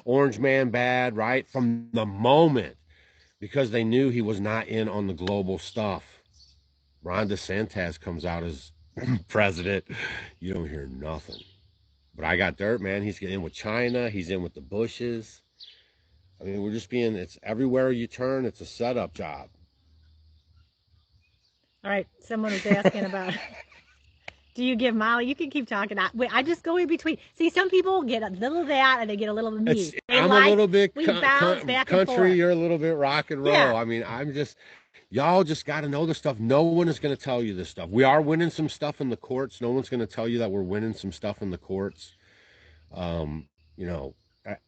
Orange Man bad, right? From the moment, because they knew he was not in on the global stuff. Ron DeSantis comes out as president. You don't hear nothing. But I got dirt, man. He's getting in with China. He's in with the Bushes. I mean, we're just being, it's everywhere you turn, it's a setup job. All right. Someone was asking about, do you give Molly? You can keep talking. I just go in between. See, some people get a little of that and they get a little of me. I'm a little bit we bounce back and country. forth. You're a little bit rock and roll. Yeah. I mean, y'all just got to know the stuff. No one is going to tell you this stuff. We are winning some stuff in the courts. No one's going to tell you that we're winning some stuff in the courts. You know,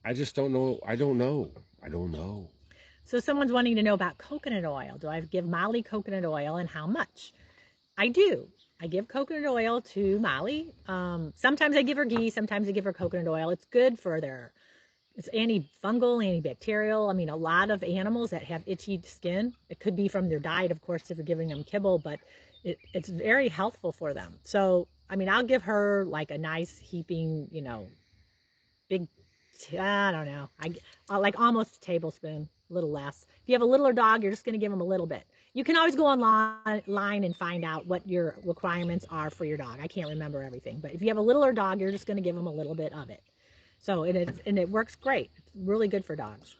I just don't know. I don't know. So someone's wanting to know about coconut oil. Do I give Molly coconut oil and how much? I do. I give coconut oil to Molly. Sometimes I give her ghee. Sometimes I give her coconut oil. It's good for it's antifungal, antibacterial. I mean, a lot of animals that have itchy skin, it could be from their diet, of course, if you're giving them kibble, but it's very healthful for them. So, I mean, I'll give her like a nice heaping, big, I don't know, I like almost a tablespoon, a little less. If you have a littler dog, you're just going to give them a little bit. You can always go online and find out what your requirements are for your dog. I can't remember everything, but if you have a littler dog, you're just going to give them a little bit of it. So, and it works great. It's really good for dogs.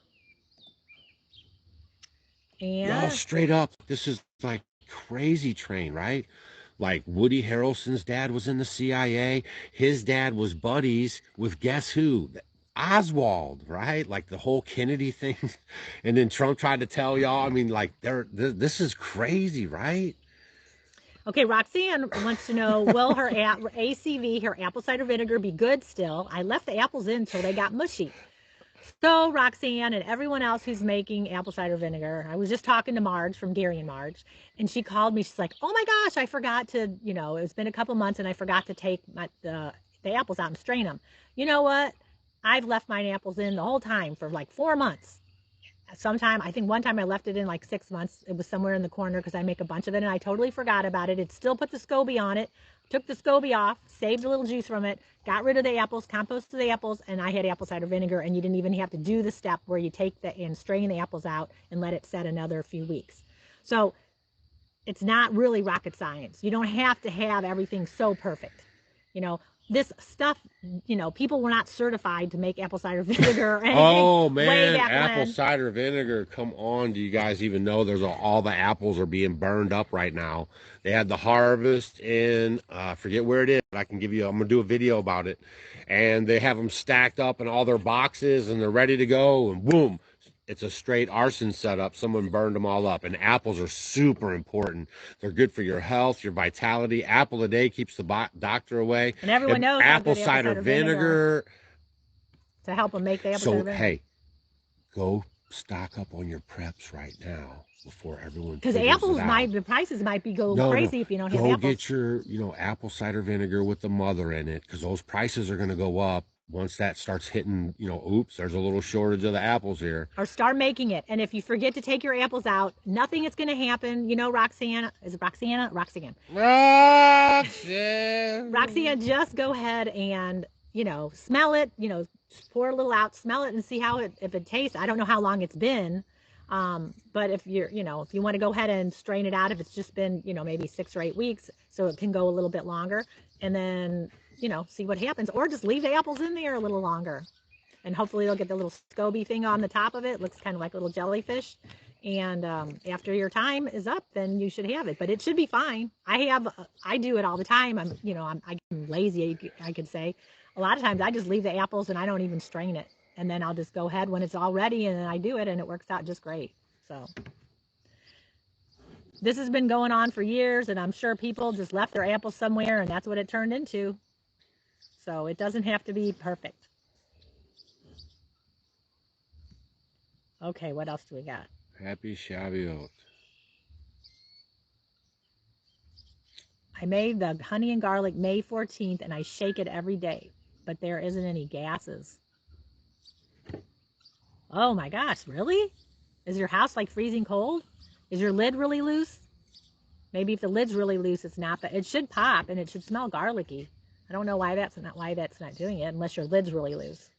And Y'all straight up, this is like crazy train, right? Like Woody Harrelson's dad was in the CIA. His dad was buddies with guess who? Oswald, right? Like the whole Kennedy thing. And then Trump tried to tell y'all. I mean, like this is crazy, right? okay, Roxanne wants to know, will her ACV, her apple cider vinegar, be good still? I left the apples in until they got mushy. So Roxanne and everyone else who's making apple cider vinegar, I was just talking to Marge from Gary and Marge, and she called me. She's like, "Oh my gosh, I forgot to, it's been a couple months and I forgot to take the apples out and strain them. You know what? I've left my apples in the whole time for like 4 months. I think one time I left it in like 6 months. It was somewhere in the corner because I make a bunch of it and I totally forgot about it. It still put the SCOBY on it, took the SCOBY off, saved a little juice from it, got rid of the apples, composted the apples, and I had apple cider vinegar. And you didn't even have to do the step where you take and strain the apples out and let it set another few weeks. So it's not really rocket science. You don't have to have everything so perfect. This stuff, people were not certified to make apple cider vinegar or anything. Oh man, apple cider vinegar. Come on, do you guys even know there's all the apples are being burned up right now? They had the harvest in, forget where it is, but I'm gonna do a video about it. And they have them stacked up in all their boxes and they're ready to go, and boom, it's a straight arson setup. Someone burned them all up. And apples are super important. They're good for your health, your vitality. Apple a day keeps the doctor away. And everyone knows apple cider vinegar to help them make the apple cider vinegar. So hey, go stock up on your preps right now before everyone. Because apples the prices might be crazy if you don't have apples. Go get your apple cider vinegar with the mother in it, because those prices are going to go up. Once that starts hitting, oops, there's a little shortage of the apples here. Or start making it. And if you forget to take your apples out, nothing is going to happen. Roxanne, is it Roxanne? Roxanne. Roxanne, just go ahead and, smell it, pour a little out, smell it and see if it tastes. I don't know how long it's been. But if if you want to go ahead and strain it out, if it's just been, maybe 6 or 8 weeks, so it can go a little bit longer, and then, see what happens, or just leave the apples in there a little longer, and hopefully they'll get the little SCOBY thing on the top of it. It looks kind of like a little jellyfish. And after your time is up, then you should have it, but it should be fine. I do it all the time. I'm lazy, I could say. A lot of times I just leave the apples and I don't even strain it. And then I'll just go ahead when it's all ready and then I do it and it works out just great. So this has been going on for years, and I'm sure people just left their apples somewhere and that's what it turned into. So it doesn't have to be perfect. Okay, what else do we got? Happy Shavuot. I made the honey and garlic May 14th and I shake it every day, but there isn't any gases. Oh my gosh, really? Is your house like freezing cold? Is your lid really loose? Maybe if the lid's really loose, it's not, but it should pop and it should smell garlicky. I don't know why that's not doing it unless your lid's really loose.